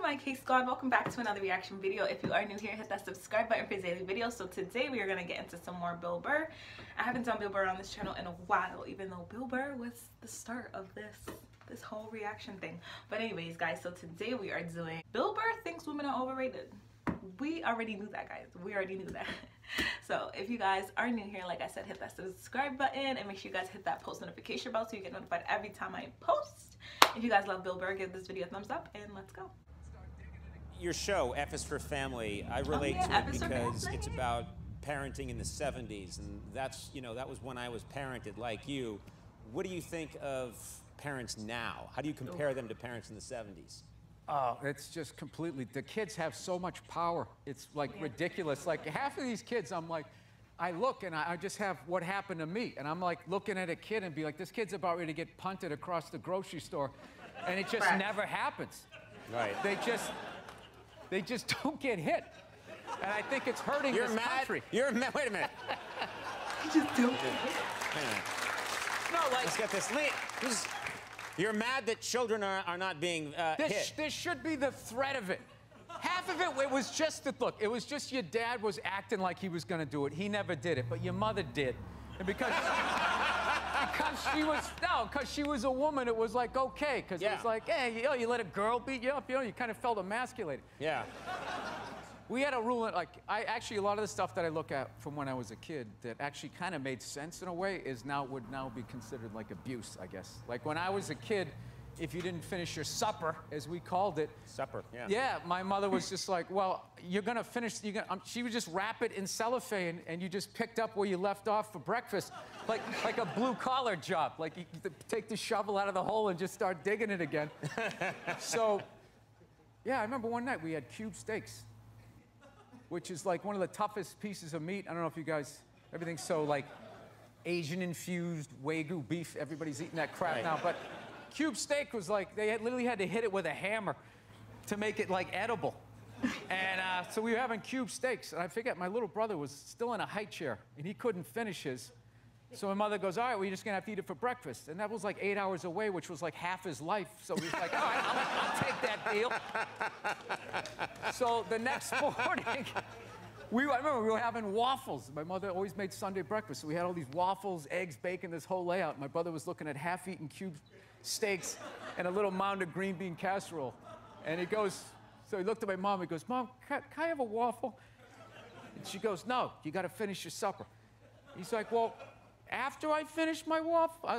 my K squad, welcome back to another reaction video. If you are new here, hit that subscribe button for daily videos. So today we are going to get into some more BillBurr. I haven't done BillBurr on this channel in a while, even though BillBurr was the start of this whole reaction thing. But anyways guys, so today we are doing BillBurr thinks women are overrated. We already knew that, guys. We already knew that. So if you guys are new here, like I said, hit that subscribe button and make sure you guys hit that post notification bell so you get notified every time I post. If you guys love BillBurr, give this video a thumbs up and let's go. Your show, F is for Family, I relate to it because it's about parenting in the 70s, and that's, you know, that was when I was parented like you. What do you think of parents now? How do you compare them to parents in the 70s? Oh, it's just completely, the kids have so much power. It's like ridiculous. Like half of these kids, I'm like, I look and I just have what happened to me. And I'm like looking at a kid and be like, this kid's about ready to get punted across the grocery store. And it just never happens. Right. They just don't get hit. And I think it's hurting this country. You're mad. Wait a minute. I just don't. No, like. Let's get this. You're mad that children are not being hit. This should be the threat of it. Half of it was just that, look, it was just your dad was acting like he was going to do it. He never did it, but your mother did. And because she was a woman, it was like, okay. Because it was like, hey, you know, you let a girl beat you up, you know, you kind of felt emasculated. Yeah. We had a rule, like, actually, a lot of the stuff that I look at from when I was a kid that actually kind of made sense in a way would now be considered like abuse, I guess. Like when I was a kid, if you didn't finish your supper, as we called it. Supper, yeah. Yeah, my mother was just like, well, you're gonna finish, she would just wrap it in cellophane and you just picked up where you left off for breakfast. Like a blue collar job. Like you take the shovel out of the hole and just start digging it again. So, yeah, I remember one night we had cube steaks, which is like one of the toughest pieces of meat. I don't know if you guys, everything's so like Asian-infused Wagyu beef. Everybody's eating that crap now. But cube steak was like, they literally had to hit it with a hammer to make it like edible. And so we were having cube steaks. And I forget, my little brother was still in a high chair and he couldn't finish his. So my mother goes, all right, well, you're just gonna have to eat it for breakfast. And that was like 8 hours away, which was like half his life. So he was like, all right, I'll take that deal. So the next morning, I remember we were having waffles. My mother always made Sunday breakfast. So we had all these waffles, eggs, bacon, this whole layout. My brother was looking at half-eaten cube steaks and a little mound of green bean casserole. And he goes, so he looked at my mom, he goes, Mom, can I have a waffle? And she goes, no, you gotta finish your supper. He's like, well, after I finish my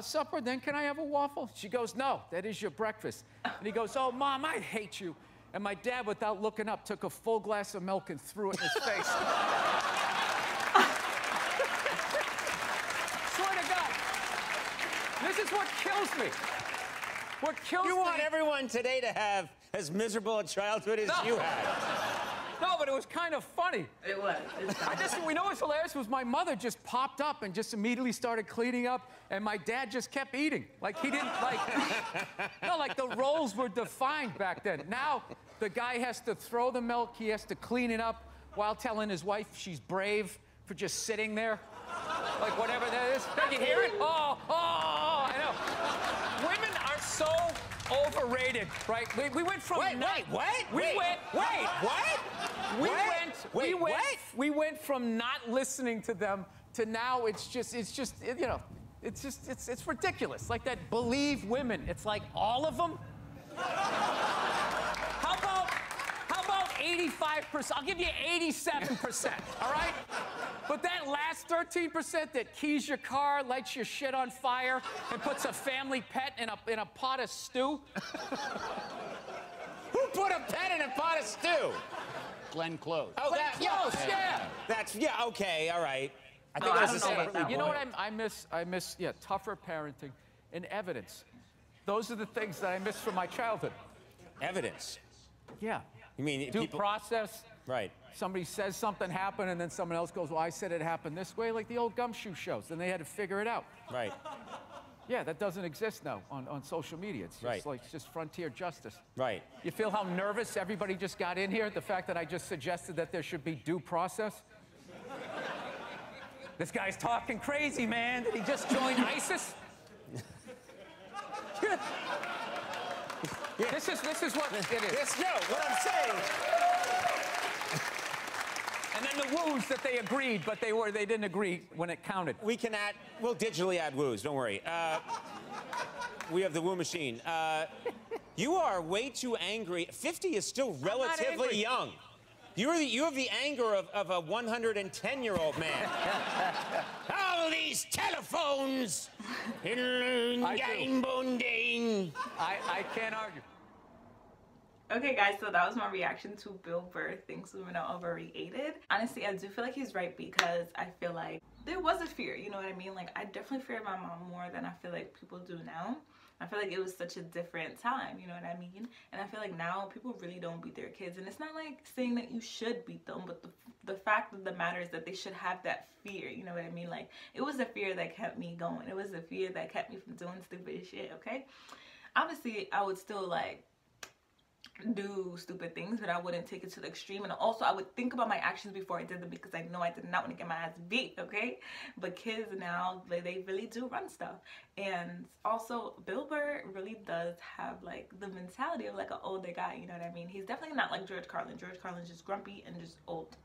supper, then can I have a waffle? She goes, no, that is your breakfast. And he goes, oh, Mom, I hate you. And my dad, without looking up, took a full glass of milk and threw it in his face. Swear to God. This is what kills me. What kills me. You want everyone today to have as miserable a childhood as you had. No, but it was kind of funny. It was. We know what's hilarious was my mother just popped up and just immediately started cleaning up, and my dad just kept eating. Like he didn't like. No, like the roles were defined back then. Now the guy has to throw the milk, he has to clean it up while telling his wife she's brave for just sitting there, like whatever that is. Don't you hear it? Oh, I know. Women are so overrated, right? We went from We went from not listening to them to now it's ridiculous. Like that believe women. It's like all of them. How about 85%? I'll give you 87%, all right? But that last 13% that keys your car, lights your shit on fire, and puts a family pet in a pot of stew. Who put a pet in a pot of stew? Glenn Close. Oh, Close, yeah. That's, okay, all right. I think I that's don't the know same. about that You know what I miss, tougher parenting and evidence. Those are the things that I miss from my childhood. Evidence. Yeah. You mean Due process. Right. Somebody says something happened, and then someone else goes, well, I said it happened this way, like the old gumshoe shows. Then they had to figure it out. Right. Yeah, that doesn't exist now on social media. It's just like, it's just frontier justice. Right. You feel how nervous everybody just got in here? The fact that I just suggested that there should be due process? This guy's talking crazy, man. Did he just join ISIS? Yeah. This is what it is. Yes, no, what I'm saying. And then the woos that they agreed, but they didn't agree when it counted. We'll digitally add woos, don't worry. We have the woo machine. You are way too angry. 50 is still relatively young. You have the anger of a 110-year-old man. All these telephones. I can't argue. Okay, guys, so that was my reaction to Bill Burr thinks women are overrated. Honestly, I do feel like he's right because I feel like there was a fear, you know what I mean? Like, I definitely feared my mom more than I feel like people do now. I feel like it was such a different time, you know what I mean? And I feel like now people really don't beat their kids. And it's not like saying that you should beat them, but the fact of the matter is that they should have that fear, you know what I mean? Like, it was a fear that kept me going. It was a fear that kept me from doing stupid shit, okay? Obviously, I would still, like, do stupid things, but I wouldn't take it to the extreme. And also I would think about my actions before I did them because I know I did not want to get my ass beat, okay? But kids now, they really do run stuff. And also Bill Burr really does have like the mentality of like an older guy, you know what I mean? He's definitely not like George Carlin. George Carlin's just grumpy and just old.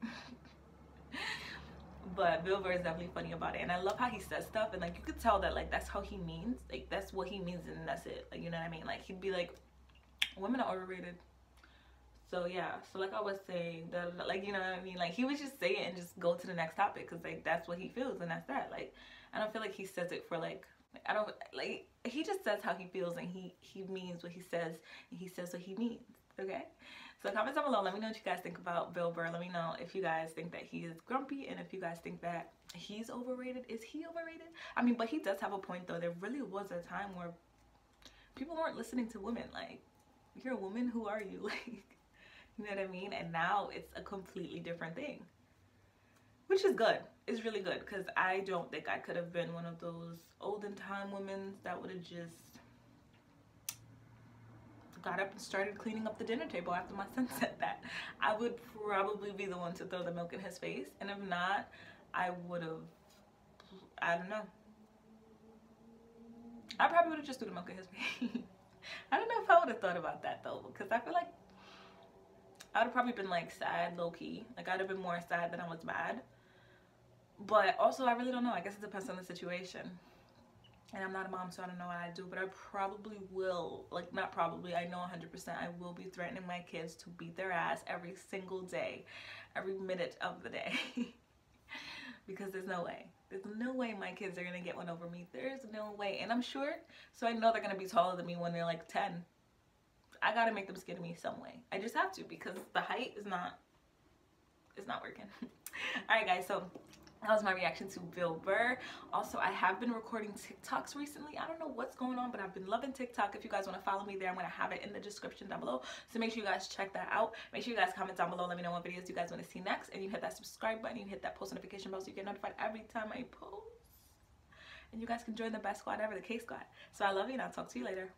But Bill Burr is definitely funny about it, and I love how he says stuff, and like you could tell that like that's how he means, like that's what he means, and that's it, like, you know what I mean? Like he'd be like, women are overrated. So yeah, so like I was saying, like, you know what I mean, like he would just say it and just go to the next topic because like that's what he feels and that's that. Like I don't feel like he says it for like I don't like, he just says how he feels and he means what he says and he says what he means. Okay, so comment down below, let me know what you guys think about Bill Burr. Let me know if you guys think that he is grumpy and if you guys think that he's overrated. Is he overrated? I mean, but he does have a point though. There really was a time where people weren't listening to women. Like, you're a woman, who are you? Like, you know what I mean? And now it's a completely different thing, which is good. It's really good because I don't think I could have been one of those olden time women that would have just got up and started cleaning up the dinner table after my son said that. I would probably be the one to throw the milk in his face, and if not, I would have, I don't know, I probably would have just threw the milk in his face. I don't know if I would have thought about that though, because I feel like I would have probably been like sad, low-key. Like I'd have been more sad than I was mad. But also I really don't know. I guess it depends on the situation. And I'm not a mom, so I don't know what I do. But I probably will, like not probably, I know 100% I will be threatening my kids to beat their ass every single day, every minute of the day. Because there's no way. There's no way my kids are gonna get one over me. There's no way. And I'm short, so I know they're gonna be taller than me when they're like 10. I gotta make them scared of me some way. I just have to, because the height is not, it's not working. Alright guys, so that was my reaction to Bill Burr. Also, I have been recording TikToks recently. I don't know what's going on, but I've been loving TikTok. If you guys want to follow me there, I'm going to have it in the description down below. So make sure you guys check that out. Make sure you guys comment down below. Let me know what videos you guys want to see next. And you hit that subscribe button. You hit that post notification bell so you get notified every time I post. And you guys can join the best squad ever, the K Squad. So I love you, and I'll talk to you later.